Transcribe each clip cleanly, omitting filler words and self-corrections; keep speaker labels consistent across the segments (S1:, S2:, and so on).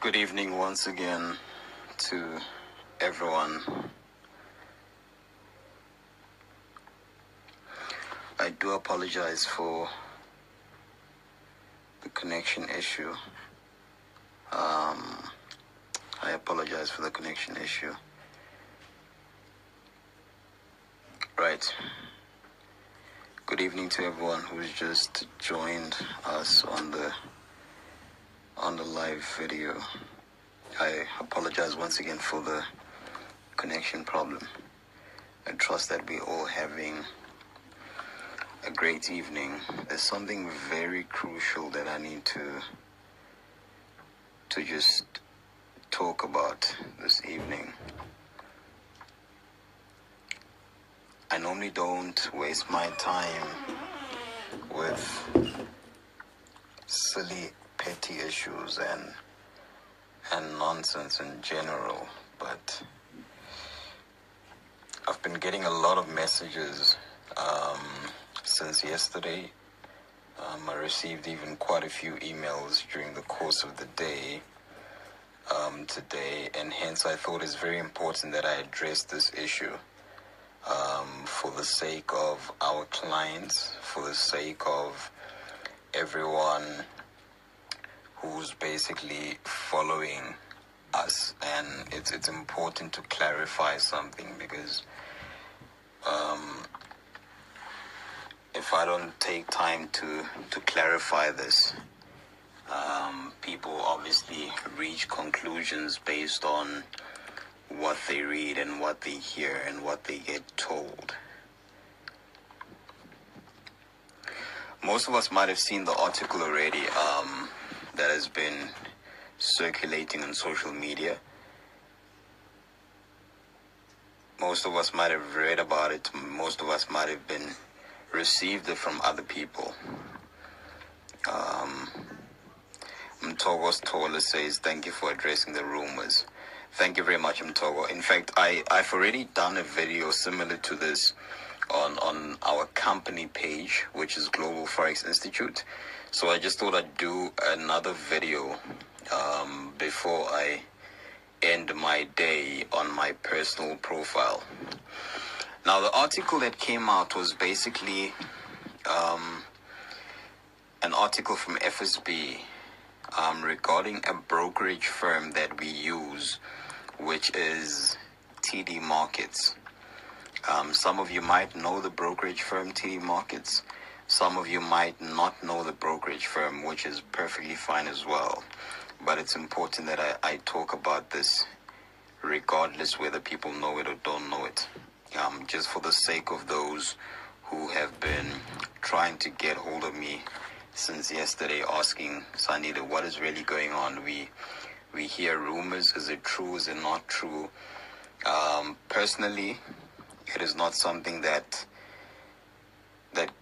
S1: Good evening once again to everyone. I do apologize for the connection issue. I apologize for the connection issue. Right. Good evening to everyone who's just joined us on the live video. I apologize once again for the connection problem. I trust that we're all having a great evening. There's something very crucial that I need to just talk about this evening. I normally don't waste my time with silly, petty issues and nonsense in general, but I've been getting a lot of messages since yesterday. I received even quite a few emails during the course of the day today, and hence I thought it's very important that I address this issue for the sake of our clients, for the sake of everyone who's basically following us. And it's important to clarify something, because if I don't take time to clarify this, people obviously reach conclusions based on what they read and what they hear and what they get told. Most of us might have seen the article already that has been circulating on social media. Most of us might have read about it. Most of us might have received it from other people. Mtogos Tola says, thank you for addressing the rumors. Thank you very much, Mtogo. In fact, I've already done a video similar to this on our company page, which is Global Forex Institute. So I just thought I'd do another video before I end my day on my personal profile. Now, the article that came out was basically an article from FSB regarding a brokerage firm that we use, which is TD Markets. Some of you might know the brokerage firm TD Markets. Some of you might not know the brokerage firm, which is perfectly fine as well. But it's important that I talk about this regardless whether people know it or don't know it. Just for the sake of those who have been trying to get hold of me since yesterday, asking, Sandile, what is really going on? We hear rumors. Is it true? Is it not true? Personally, it is not something that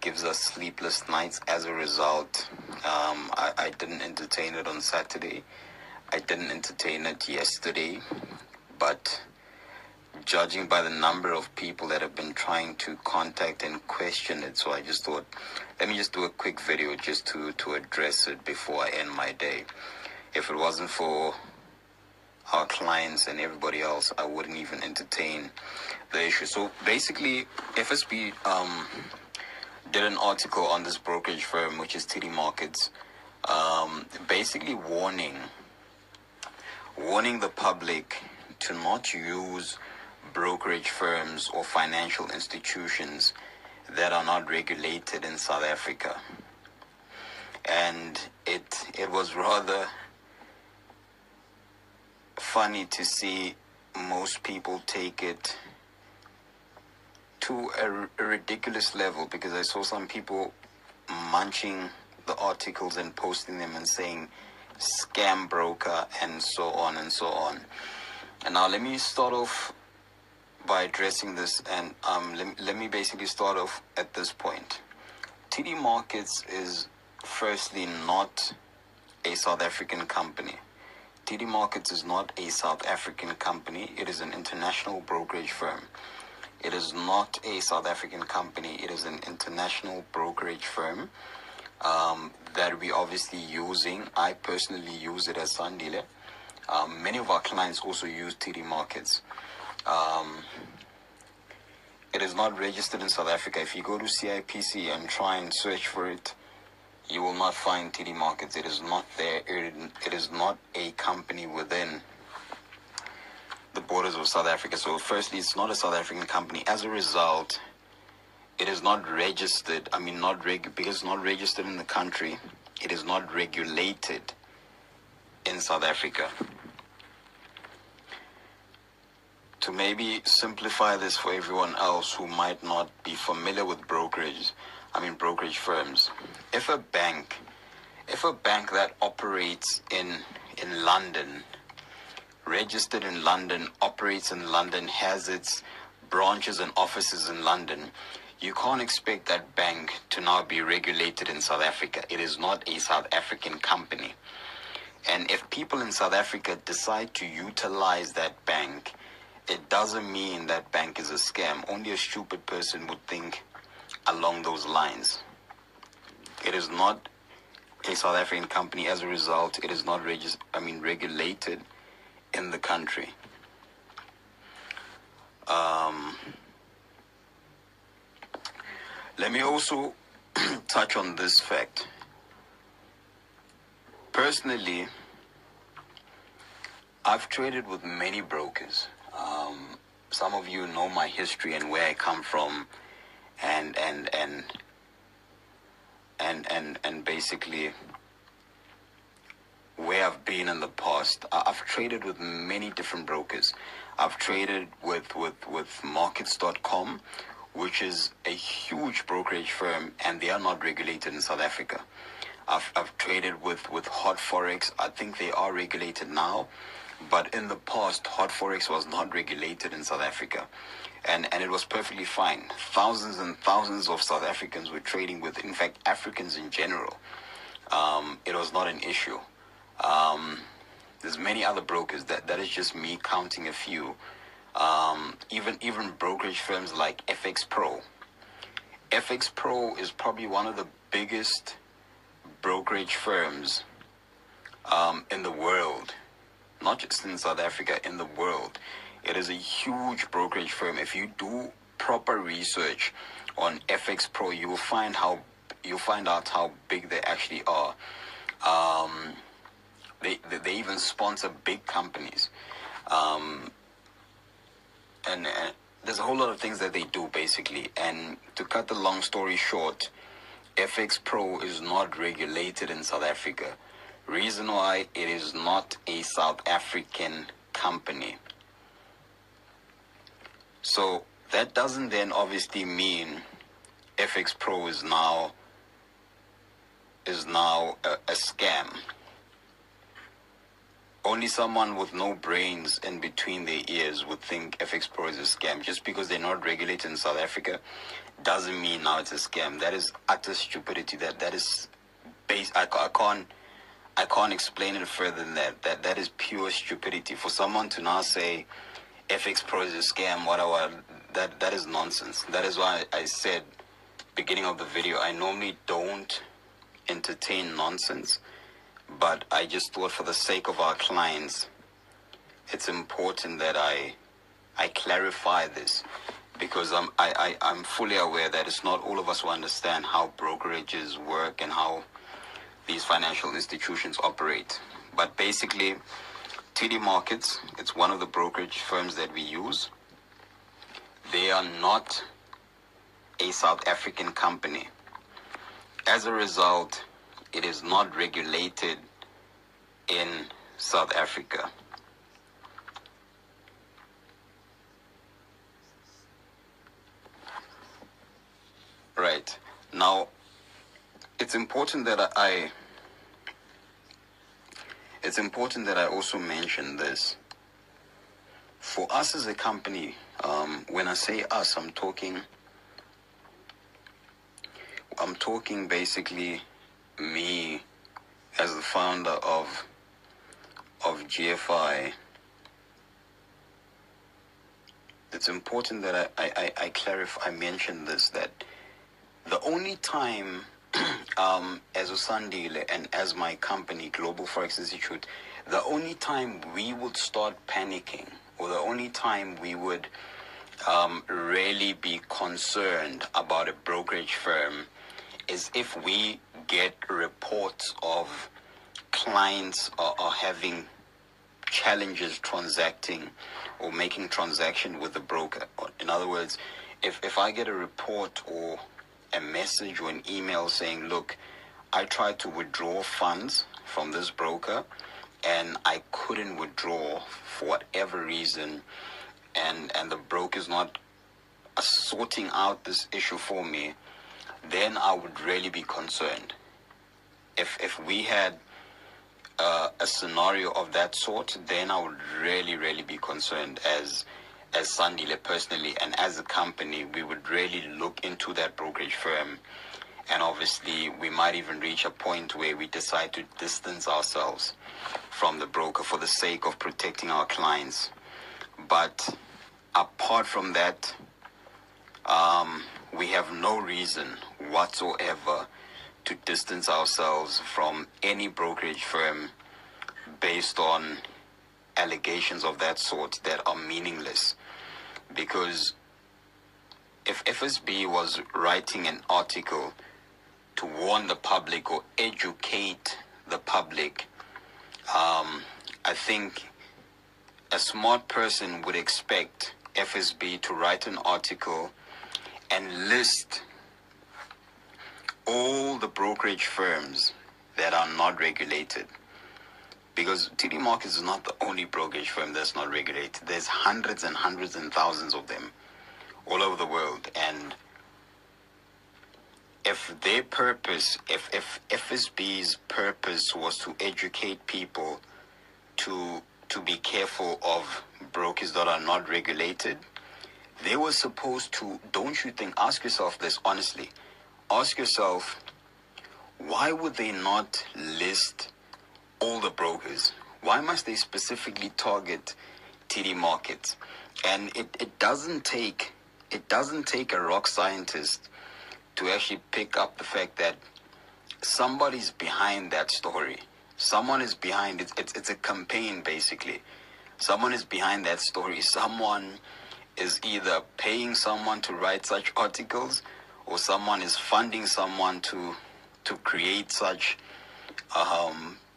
S1: gives us sleepless nights. As a result, I didn't entertain it on Saturday. I didn't entertain it yesterday. But judging by the number of people that have been trying to contact and question it, so I just thought, let me just do a quick video just to address it before I end my day. If it wasn't for our clients and everybody else, I wouldn't even entertain the issue. So basically, FSB did an article on this brokerage firm, which is TD Markets, basically warning the public to not use brokerage firms or financial institutions that are not regulated in South Africa. And it was rather funny to see most people take it to a ridiculous level, because I saw some people munching the articles and posting them and saying scam broker and so on and so on. And now let me start off by addressing this, and let me basically start off at this point. TD Markets is firstly not a South African company. TD Markets is not a South African company. It is an international brokerage firm. It is not a South African company. It is an international brokerage firm that we obviously using. I personally use it as Sandile. Many of our clients also use TD markets. It is not registered in South Africa. If you go to CIPC and try and search for it, you will not find TD markets. It is not there. It is not a company within the borders of South Africa. So firstly, it's not a South African company. As a result, it is not registered. Because it's not registered in the country, it is not regulated in South Africa. To maybe simplify this for everyone else who might not be familiar with brokerage firms. If a bank that operates in London, registered in London, operates in London, has its branches and offices in London, you can't expect that bank to now be regulated in South Africa. It is not a South African company. And if people in South Africa decide to utilize that bank, it doesn't mean that bank is a scam. Only a stupid person would think along those lines. It is not a South African company. As a result, it is not regulated in the country. Let me also touch on this fact. Personally, I've traded with many brokers. Some of you know my history and where I come from, and basically where I've been in the past. I've traded with many different brokers. I've traded with markets.com, which is a huge brokerage firm, and they are not regulated in South Africa. I've traded with Hot Forex. I think they are regulated now, but in the past, Hot Forex was not regulated in South Africa, and it was perfectly fine. Thousands and thousands of South Africans were trading with, in fact, Africans in general. It was not an issue. There's many other brokers. That is just me counting a few. Even brokerage firms like FX Pro. FX Pro is probably one of the biggest brokerage firms in the world, not just in South Africa, in the world. It is a huge brokerage firm. If you do proper research on FX Pro, you'll find out how big they actually are. They even sponsor big companies, and there's a whole lot of things that they do basically. And to cut the long story short, FX Pro is not regulated in South Africa. Reason why: it is not a South African company. So that doesn't then obviously mean FX Pro is now a scam. Only someone with no brains in between their ears would think FX Pro is a scam. Just because they're not regulated in South Africa doesn't mean now it's a scam. That is utter stupidity. That is base. I can't explain it further than that. That is pure stupidity. For someone to now say FX Pro is a scam, that is nonsense. That is why I said beginning of the video, I normally don't entertain nonsense, but I just thought for the sake of our clients, it's important that I clarify this, because I'm fully aware that it's not all of us who understand how brokerages work and how these financial institutions operate. But basically, TD Markets, it's one of the brokerage firms that we use. They are not a South African company. As a result, it is not regulated in South Africa. Right. Now, it's important that I also mention this. For us as a company, when I say us, I'm talking basically me as the founder of GFI. It's important that I clarify, I mention this, that the only time as Sandile and as my company, Global Forex Institute, the only time we would start panicking, or the only time we would really be concerned about a brokerage firm, is if we get reports of clients are having challenges transacting or making transaction with the broker. In other words, if I get a report or a message or an email saying, look, I tried to withdraw funds from this broker and I couldn't withdraw for whatever reason, and the broker's not sorting out this issue for me, then I would really be concerned. If we had a scenario of that sort, then I would really be concerned as Sandile personally, and as a company. We would really look into that brokerage firm, and obviously we might even reach a point where we decide to distance ourselves from the broker for the sake of protecting our clients. But apart from that, we have no reason whatsoever to distance ourselves from any brokerage firm based on allegations of that sort that are meaningless. Because if FSB was writing an article to warn the public or educate the public, I think a smart person would expect FSB to write an article and list all the brokerage firms that are not regulated. Because TD Markets is not the only brokerage firm that's not regulated. There's hundreds and hundreds and thousands of them all over the world. And if their purpose, if FSB's purpose was to educate people to be careful of brokers that are not regulated, they were supposed to, don't you think, ask yourself this honestly. Ask yourself, why would they not list all the brokers? Why must they specifically target TD Markets? And it doesn't take a rock scientist to actually pick up the fact that somebody's behind that story. Someone is behind it. It's a campaign, basically. Someone is behind that story. Someone is either paying someone to write such articles, or someone is funding someone to create such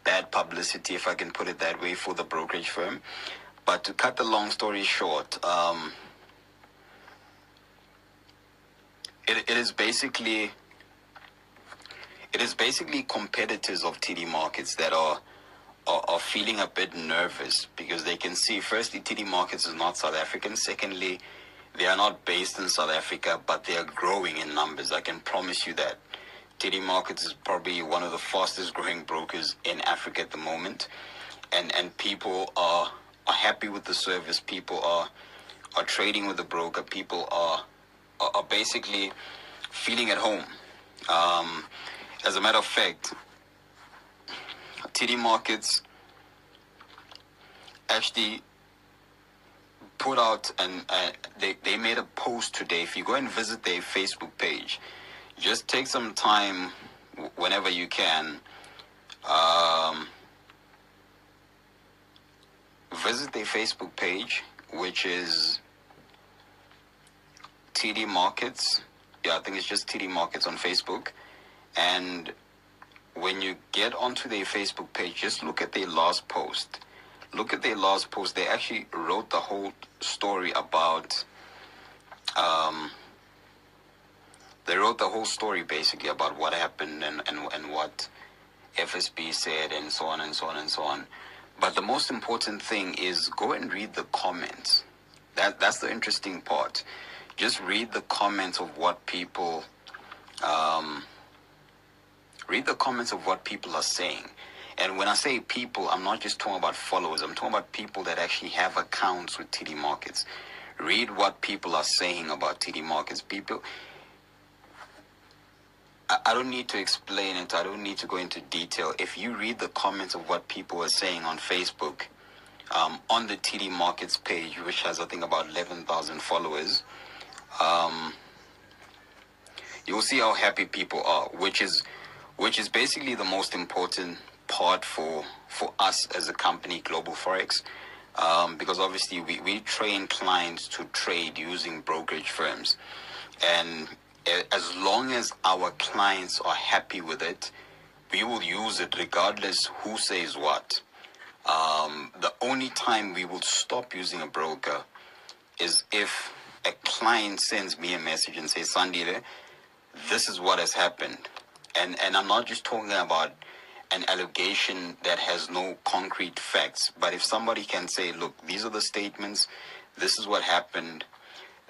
S1: bad publicity, if I can put it that way, for the brokerage firm. But to cut the long story short, it is basically competitors of TD Markets that are feeling a bit nervous, because they can see, firstly, TD Markets is not South African. Secondly, they are not based in South Africa, but they are growing in numbers. I can promise you that. TD Markets is probably one of the fastest growing brokers in Africa at the moment. And people are happy with the service. People are trading with the broker. People are basically feeling at home. As a matter of fact, TD Markets actually put out, and they made a post today. If you go and visit their Facebook page, just take some time whenever you can. Visit their Facebook page, which is TD Markets. Yeah, I think it's just TD Markets on Facebook. And when you get onto their Facebook page, just look at their last post. Look at their last post. They actually wrote the whole story about, they wrote the whole story basically about what happened and what FSB said, and so on and so on and so on. But the most important thing is go and read the comments. That's the interesting part. Just read the comments of what people, are saying. And when I say people, I'm not just talking about followers. I'm talking about people that actually have accounts with TD Markets. Read what people are saying about TD Markets. People, I don't need to explain it. I don't need to go into detail. If you read the comments of what people are saying on Facebook, on the TD Markets page, which has, I think, about 11,000 followers, you'll see how happy people are, which is basically the most important part for us as a company, Global Forex, because obviously we train clients to trade using brokerage firms. And as long as our clients are happy with it, we will use it regardless who says what. The only time we will stop using a broker is if a client sends me a message and says, Sandile, this is what has happened. And I'm not just talking about an allegation that has no concrete facts, but if somebody can say, look, these are the statements, this is what happened,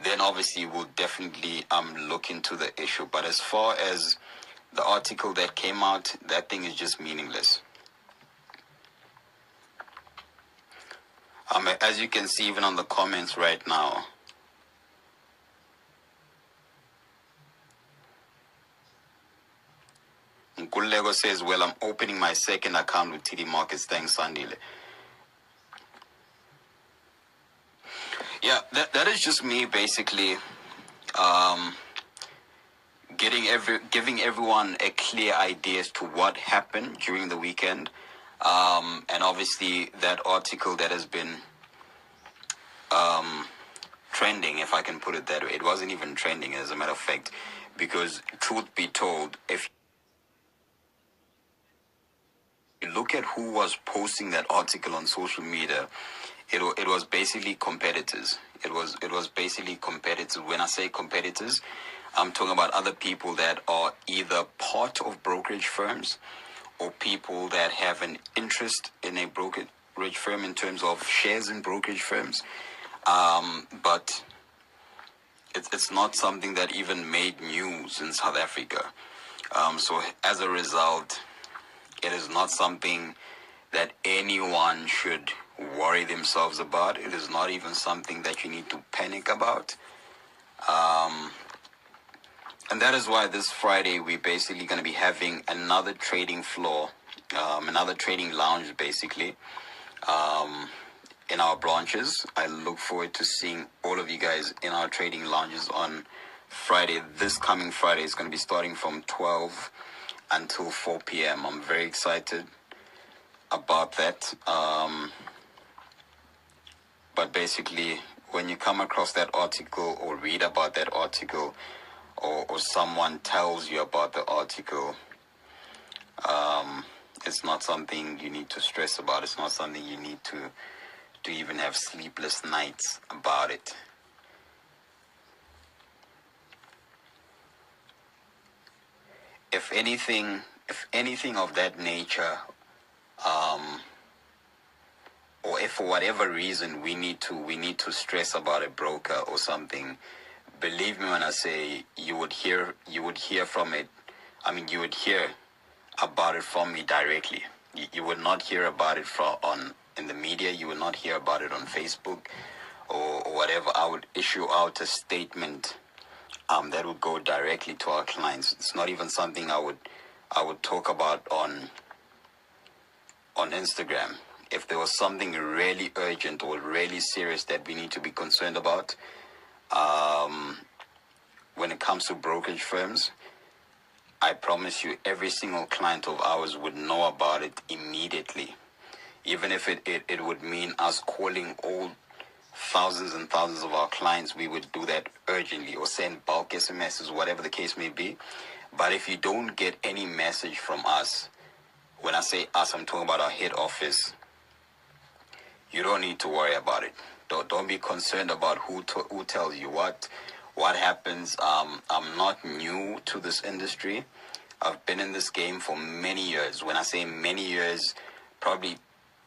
S1: then obviously we'll definitely look into the issue. But as far as the article that came out, that thing is just meaningless. As you can see, even on the comments right now, Nkulego says, well, I'm opening my second account with TD Markets. Thanks, Sandile. Yeah, that is just me basically giving everyone a clear idea as to what happened during the weekend. And obviously that article that has been trending, if I can put it that way. It wasn't even trending, as a matter of fact, because truth be told, if you look at who was posting that article on social media, it was basically competitors. It was basically competitors. When I say competitors, I'm talking about other people that are either part of brokerage firms or people that have an interest in a brokerage firm in terms of shares in brokerage firms. But it's not something that even made news in South Africa. So as a result, it is not something that anyone should worry themselves about. It is not even something that you need to panic about. And that is why this Friday we're basically going to be having another trading floor, another trading lounge basically, in our branches. I look forward to seeing all of you guys in our trading lounges on Friday. This coming Friday is going to be starting from 12 until 4 p.m. I'm very excited about that. But basically, when you come across that article or read about that article, or someone tells you about the article, it's not something you need to stress about. It's not something you need to even have sleepless nights about it. If anything of that nature, or if for whatever reason we need to stress about a broker or something, believe me when I say you would hear from it. I mean, you would hear about it from me directly. You would not hear about it in the media. You would not hear about it on Facebook or whatever. I would issue out a statement that would go directly to our clients. It's not even something I would talk about on Instagram. If there was something really urgent or really serious that we need to be concerned about, when it comes to brokerage firms, I promise you every single client of ours would know about it immediately. Even if it would mean us calling all thousands and thousands of our clients, we would do that urgently or send bulk SMSs, whatever the case may be. But if you don't get any message from us, when I say us, I'm talking about our head office, you don't need to worry about it. Don't be concerned about who tells you what happens. I'm not new to this industry. I've been in this game for many years. When I say many years, probably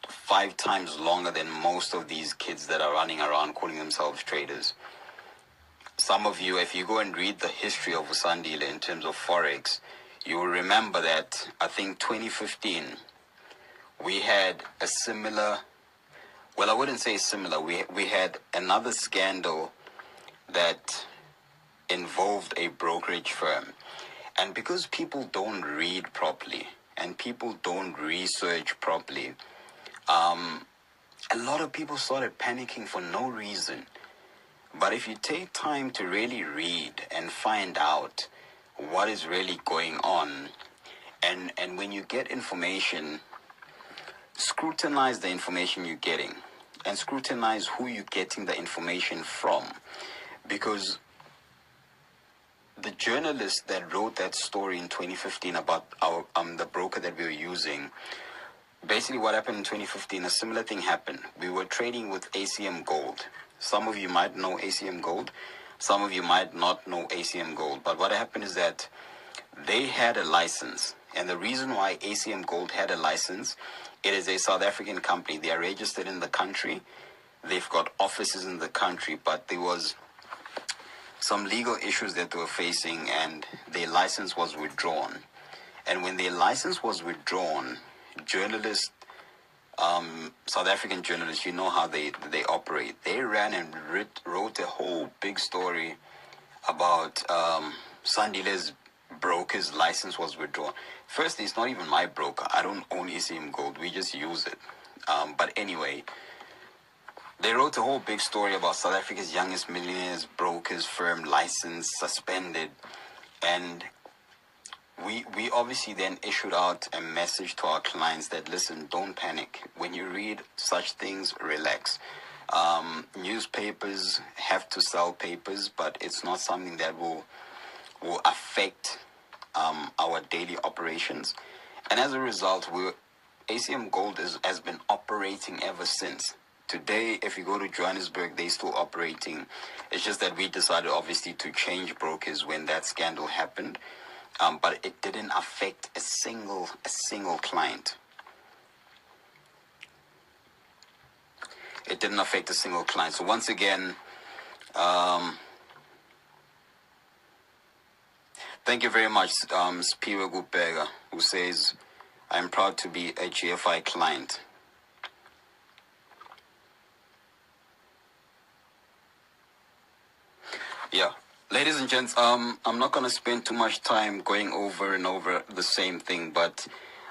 S1: 5 times longer than most of these kids that are running around calling themselves traders. Some of you, if you go and read the history of Sandile in terms of Forex, you will remember that I think 2015, we had a similar, well, I wouldn't say similar, we had another scandal that involved a brokerage firm. And because people don't read properly and people don't research properly, a lot of people started panicking for no reason. But if you take time to really read and find out what is really going on, and when you get information scrutinize the information you're getting and scrutinize who you're getting the information from, because the journalist that wrote that story in 2015 about our the broker that we were using, basically what happened in 2015, a similar thing happened. We were trading with ACM Gold. Some of you might know ACM Gold, some of you might not know ACM Gold, but what happened is that they had a license, and the reason why ACM Gold had a license, it is a South African company. They are registered in the country, they've got offices in the country, but there was some legal issues that they were facing, and their license was withdrawn. And when their license was withdrawn, journalists, South African journalists, you know how they operate. They ran and wrote a whole big story about Sandile's broker's license was withdrawn. First, it's not even my broker. I don't own ECM Gold. We just use it. But anyway, they wrote a whole big story about South Africa's youngest millionaires broker's firm license suspended, and we obviously then issued out a message to our clients that, listen, don't panic. When you read such things, relax. Newspapers have to sell papers, but it's not something that will affect our daily operations. And as a result, ACM Gold has been operating ever since. Today, if you go to Johannesburg, they're still operating. It's just that we decided, obviously, to change brokers when that scandal happened. But it didn't affect a single client. It didn't affect a single client. So once again, thank you very much, Spiwe Gupega, who says, I'm proud to be a GFI client. Yeah. Ladies and gents, I'm not going to spend too much time going over and over the same thing, but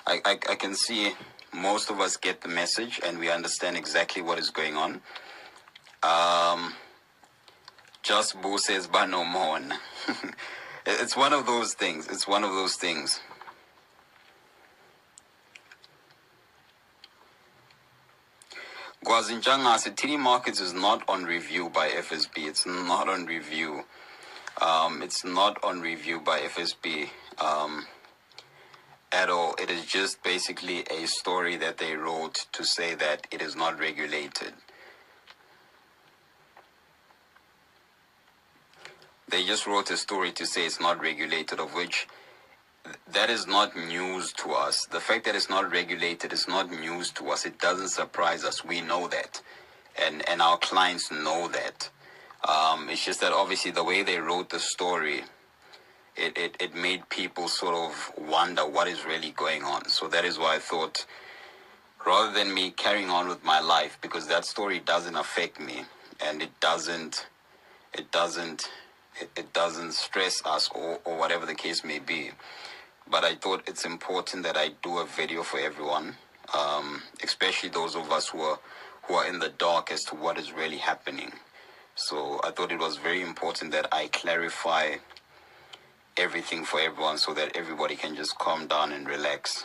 S1: I can see most of us get the message and we understand exactly what is going on. Just Boo says, but no more. It's one of those things. It's one of those things. Gwazinjanga said, TD Markets is not on review by FSB. It's not on review. It's not on review by FSB at all. It is just basically a story that they wrote to say that it is not regulated. They just wrote a story to say it's not regulated, of which that is not news to us. The fact that it's not regulated is not news to us. It doesn't surprise us. We know that. And our clients know that. It's just that obviously the way they wrote the story, it made people sort of wonder what is really going on. So that is why I thought, rather than me carrying on with my life, because that story doesn't affect me and it doesn't stress us or whatever the case may be. But I thought it's important that I do a video for everyone, especially those of us who are in the dark as to what is really happening. So I thought it was very important that I clarify everything for everyone so that everybody can just calm down and relax.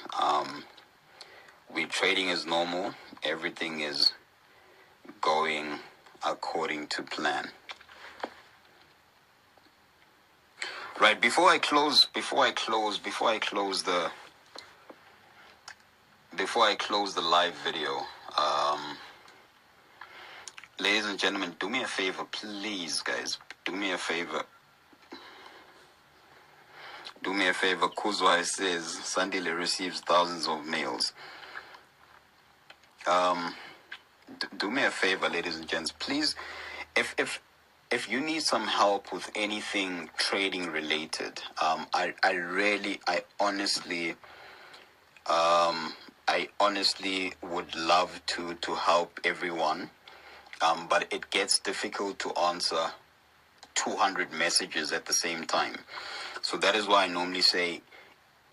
S1: We're trading as normal. Everything is going according to plan. Right, before I close the live video, ladies and gentlemen, do me a favor, please, guys. Do me a favor. Kuzwa says Sandile receives thousands of mails. Do me a favor, ladies and gents, please. If you need some help with anything trading related, I honestly would love to help everyone. But it gets difficult to answer 200 messages at the same time. So that is why I normally say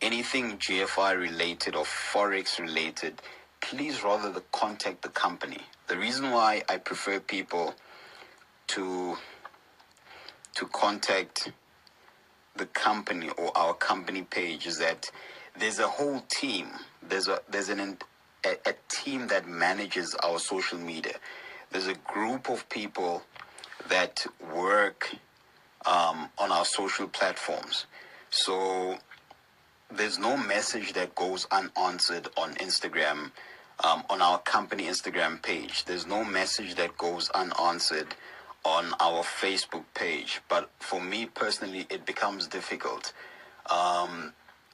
S1: anything GFI related or forex related, please rather contact the company. The reason why I prefer people to contact the company or our company page is that there's a whole team. There's an a team that manages our social media. There's a group of people that work on our social platforms. So there's no message that goes unanswered on Instagram, on our company Instagram page. There's no message that goes unanswered on our Facebook page. But for me personally, it becomes difficult.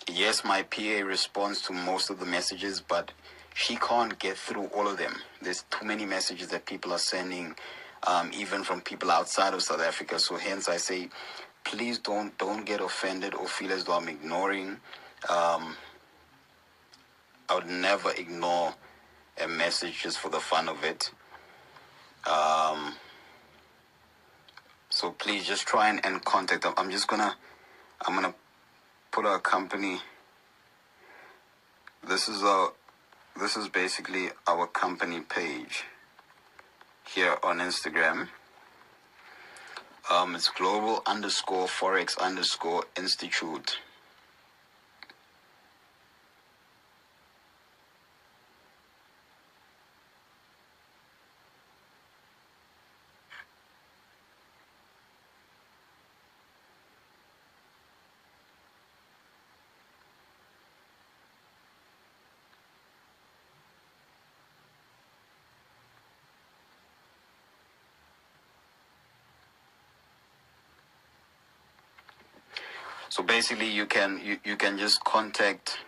S1: Yes, my PA responds to most of the messages, but she can't get through all of them. There's too many messages that people are sending, even from people outside of South Africa. So hence I say, please don't get offended or feel as though I'm ignoring. I would never ignore a message just for the fun of it. So please just try and contact them. I'm gonna put our company. This is basically our company page here on Instagram. It's global_forex_institute. So basically, you can just contact.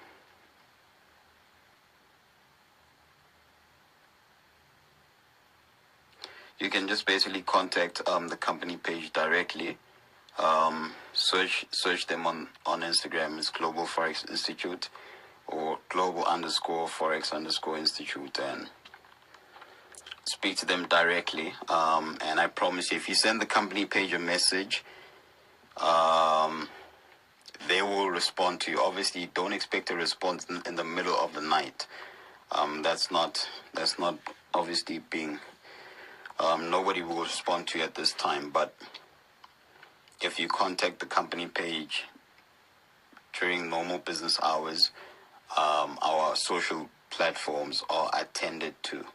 S1: You can just basically contact the company page directly. Search them on Instagram. It's Global Forex Institute or global_forex_institute, and speak to them directly. And I promise you, if you send the company page a message, they will respond to you. Obviously, don't expect a response in the middle of the night. That's not obviously being. Nobody will respond to you at this time. But if you contact the company page during normal business hours, our social platforms are attended to,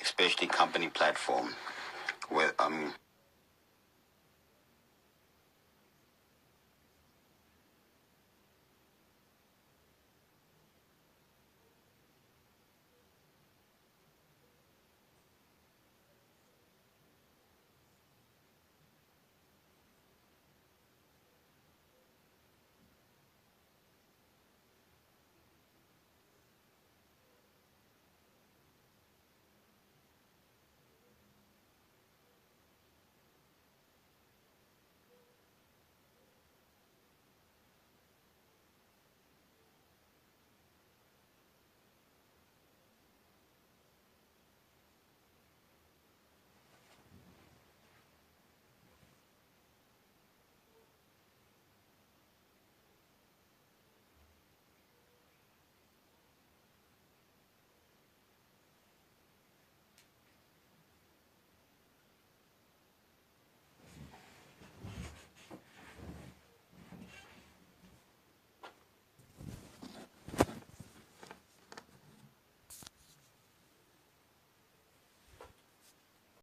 S1: especially company platform, where